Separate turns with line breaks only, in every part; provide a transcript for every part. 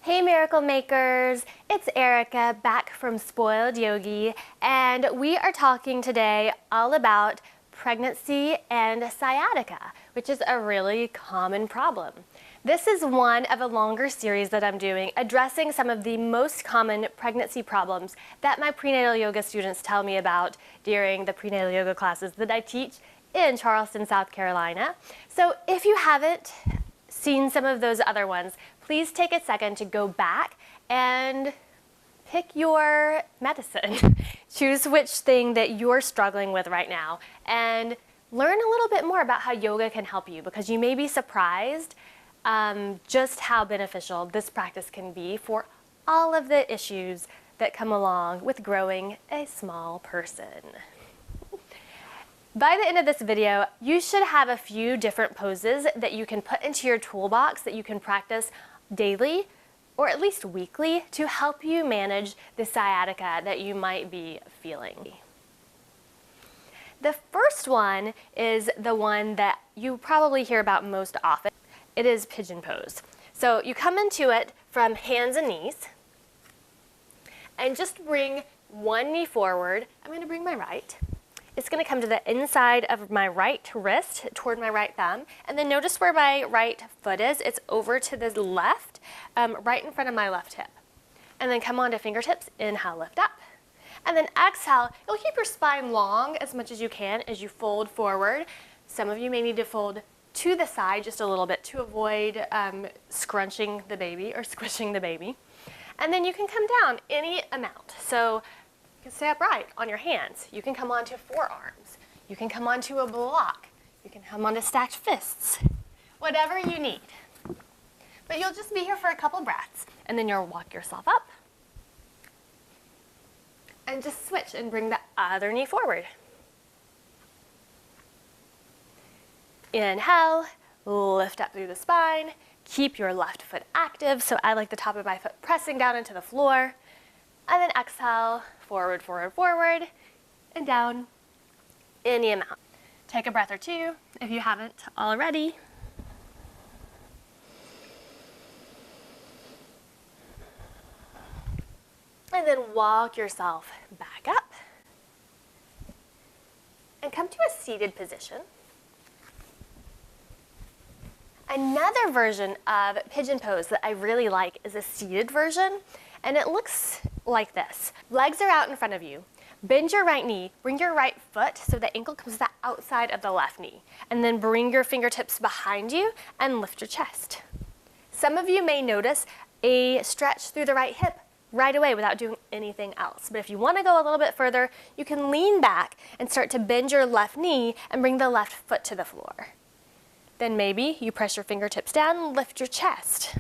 Hey Miracle Makers, it's Erica back from Spoiled Yogi, and we are talking today all about pregnancy and sciatica, which is a really common problem. This is one of a longer series that I'm doing addressing some of the most common pregnancy problems that my prenatal yoga students tell me about during the prenatal yoga classes that I teach in Charleston, South Carolina. So if you haven't seen some of those other ones, please take a second to go back and pick your medicine. Choose which thing that you're struggling with right now and learn a little bit more about how yoga can help you, because you may be surprised just how beneficial this practice can be for all of the issues that come along with growing a small person. By the end of this video, you should have a few different poses that you can put into your toolbox that you can practice daily or at least weekly to help you manage the sciatica that you might be feeling. The first one is the one that you probably hear about most often. It is Pigeon Pose. So you come into it from hands and knees and just bring one knee forward. I'm going to bring my right. It's going to come to the inside of my right wrist toward my right thumb, and then notice where my right foot is. It's over to the left, right in front of my left hip. And then come on to fingertips, inhale, lift up. And then exhale, you'll keep your spine long as much as you can as you fold forward. Some of you may need to fold to the side just a little bit to avoid scrunching the baby or squishing the baby. And then you can come down any amount. So you can stay upright on your hands. You can come onto forearms. You can come onto a block. You can come onto stacked fists. Whatever you need. But you'll just be here for a couple breaths, and then you'll walk yourself up and just switch and bring the other knee forward. Inhale, lift up through the spine. Keep your left foot active, so I like the top of my foot pressing down into the floor. And then exhale, forward, forward, forward, and down any amount. Take a breath or two if you haven't already. And then walk yourself back up and come to a seated position. Another version of Pigeon Pose that I really like is a seated version, and it looks like this. Legs are out in front of you. Bend your right knee, bring your right foot so the ankle comes to the outside of the left knee, and then bring your fingertips behind you and lift your chest. Some of you may notice a stretch through the right hip right away without doing anything else. But if you want to go a little bit further, you can lean back and start to bend your left knee and bring the left foot to the floor. Then maybe you press your fingertips down and lift your chest.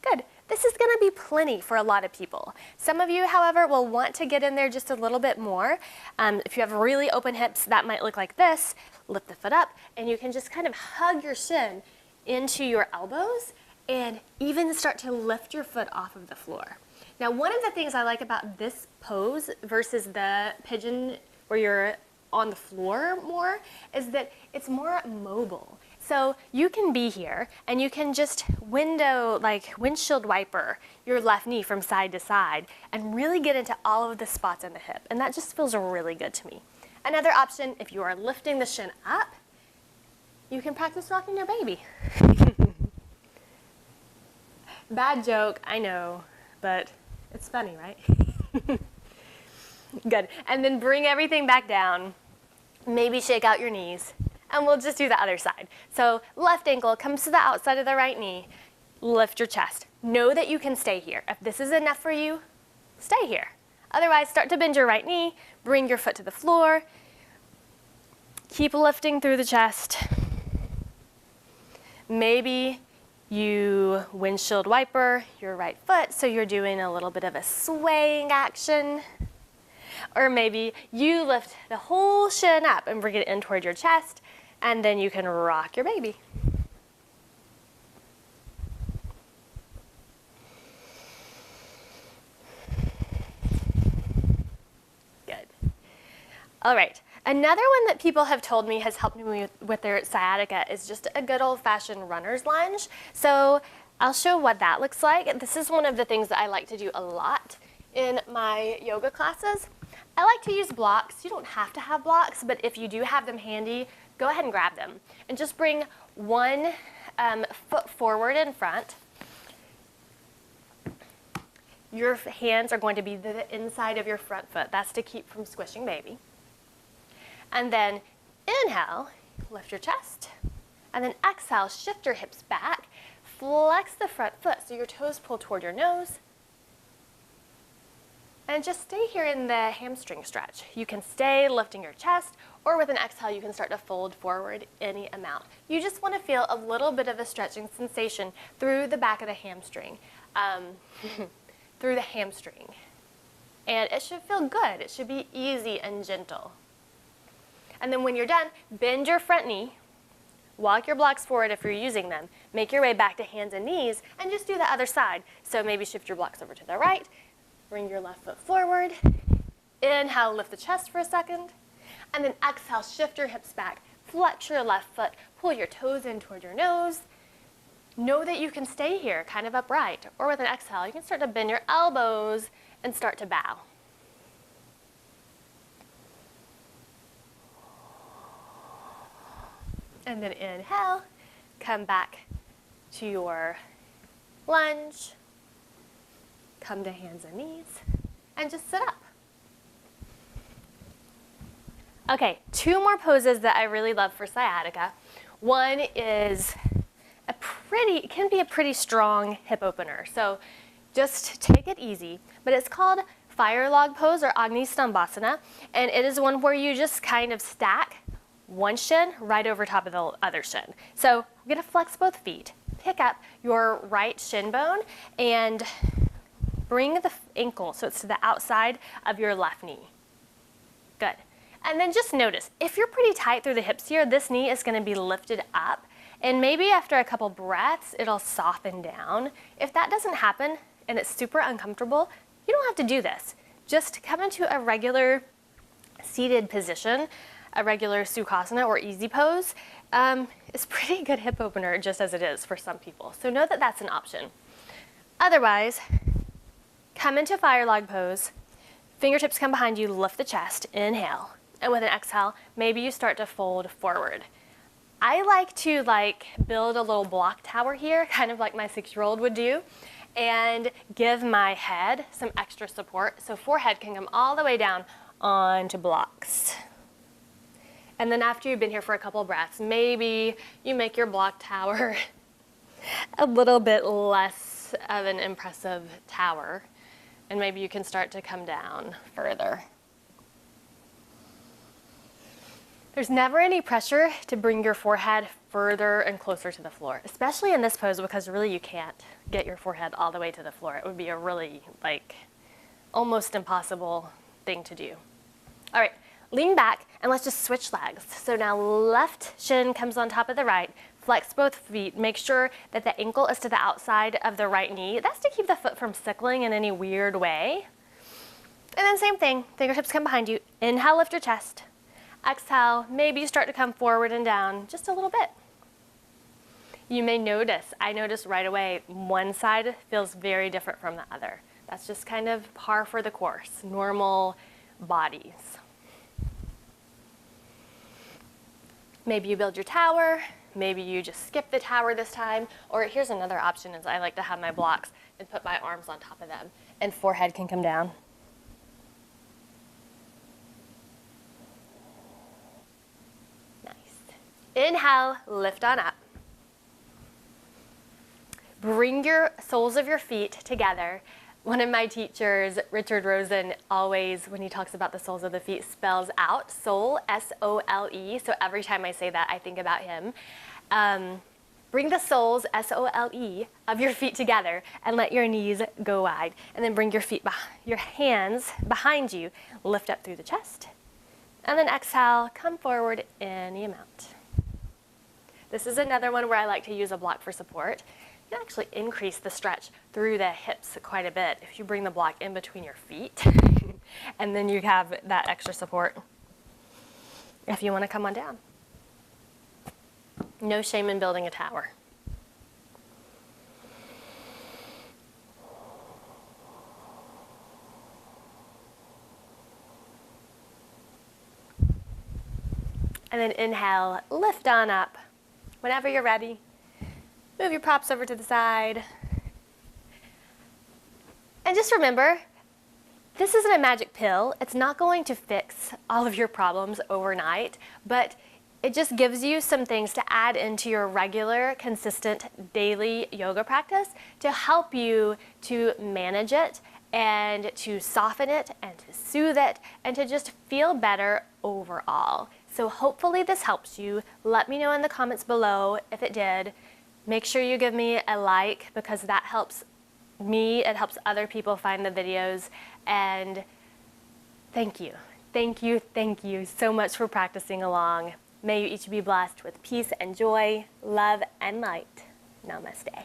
Good. This is going to be plenty for a lot of people. Some of you, however, will want to get in there just a little bit more. If you have really open hips, that might look like this. Lift the foot up, and you can just kind of hug your shin into your elbows and even start to lift your foot off of the floor. Now, one of the things I like about this pose versus the pigeon where you're on the floor more is that it's more mobile. So you can be here and you can just windshield wiper your left knee from side to side and really get into all of the spots in the hip. And that just feels really good to me. Another option, if you are lifting the shin up, you can practice rocking your baby. Bad joke, I know, but it's funny, right? Good. And then bring everything back down. Maybe shake out your knees. And we'll just do the other side. So left ankle comes to the outside of the right knee. Lift your chest. Know that you can stay here. If this is enough for you, stay here. Otherwise, start to bend your right knee. Bring your foot to the floor. Keep lifting through the chest. Maybe you windshield wiper your right foot, so you're doing a little bit of a swaying action. Or maybe you lift the whole shin up and bring it in toward your chest, and then you can rock your baby. Good. All right. Another one that people have told me has helped me with their sciatica is just a good old-fashioned runner's lunge. So I'll show what that looks like. This is one of the things that I like to do a lot in my yoga classes. I like to use blocks. You don't have to have blocks, but if you do have them handy, go ahead and grab them. And just bring one foot forward in front. Your hands are going to be the inside of your front foot. That's to keep from squishing baby. And then inhale, lift your chest. And then exhale, shift your hips back. Flex the front foot so your toes pull toward your nose. And just stay here in the hamstring stretch. You can stay lifting your chest, or with an exhale, you can start to fold forward any amount. You just want to feel a little bit of a stretching sensation through the back of the hamstring. Through the hamstring. And it should feel good. It should be easy and gentle. And then when you're done, bend your front knee, walk your blocks forward if you're using them, make your way back to hands and knees, and just do the other side. So maybe shift your blocks over to the right, bring your left foot forward, inhale, lift the chest for a second, and then exhale, shift your hips back, flex your left foot, pull your toes in toward your nose. Know that you can stay here kind of upright, or with an exhale, you can start to bend your elbows and start to bow. And then inhale, come back to your lunge, come to hands and knees, and just sit up. Okay, two more poses that I really love for sciatica. One is it can be a pretty strong hip opener. So just take it easy, but it's called fire log pose or Agni Stambhasana, and it is one where you just kind of stack one shin right over top of the other shin. So we're gonna flex both feet, pick up your right shin bone and bring the ankle so it's to the outside of your left knee. Good. And then just notice, if you're pretty tight through the hips here, this knee is gonna be lifted up, and maybe after a couple breaths, it'll soften down. If that doesn't happen and it's super uncomfortable, you don't have to do this. Just come into a regular seated position, a regular Sukhasana or easy pose. It's a pretty good hip opener just as it is for some people. So know that that's an option. Otherwise, come into fire log pose, fingertips come behind you, lift the chest, inhale. And with an exhale, maybe you start to fold forward. I like to build a little block tower here, kind of like my 6-year-old would do, and give my head some extra support so forehead can come all the way down onto blocks. And then after you've been here for a couple breaths, maybe you make your block tower a little bit less of an impressive tower, and maybe you can start to come down further. There's never any pressure to bring your forehead further and closer to the floor, especially in this pose, because really you can't get your forehead all the way to the floor. It would be a really almost impossible thing to do. All right, lean back and let's just switch legs. So now left shin comes on top of the right, flex both feet, make sure that the ankle is to the outside of the right knee. That's to keep the foot from sickling in any weird way. And then same thing, fingertips come behind you, inhale, lift your chest. Exhale, maybe you start to come forward and down just a little bit. You may notice, I noticed right away, one side feels very different from the other. That's just kind of par for the course, normal bodies. Maybe you build your tower, maybe you just skip the tower this time, or here's another option is I like to have my blocks and put my arms on top of them, and forehead can come down. Inhale, lift on up. Bring your soles of your feet together. One of my teachers, Richard Rosen, always, when he talks about the soles of the feet, spells out sole, S-O-L-E. So every time I say that, I think about him. Bring the soles, S-O-L-E, of your feet together and let your knees go wide. And then bring your hands behind you, lift up through the chest. And then exhale, come forward any amount. This is another one where I like to use a block for support. You can actually increase the stretch through the hips quite a bit if you bring the block in between your feet and then you have that extra support if you want to come on down. No shame in building a tower. And then inhale, lift on up. Whenever you're ready, move your props over to the side. And just remember, this isn't a magic pill. It's not going to fix all of your problems overnight, but it just gives you some things to add into your regular, consistent, daily yoga practice to help you to manage it and to soften it and to soothe it and to just feel better overall. So hopefully this helps you. Let me know in the comments below if it did. Make sure you give me a like because that helps me, it helps other people find the videos. And thank you so much for practicing along. May you each be blessed with peace and joy, love and light. Namaste.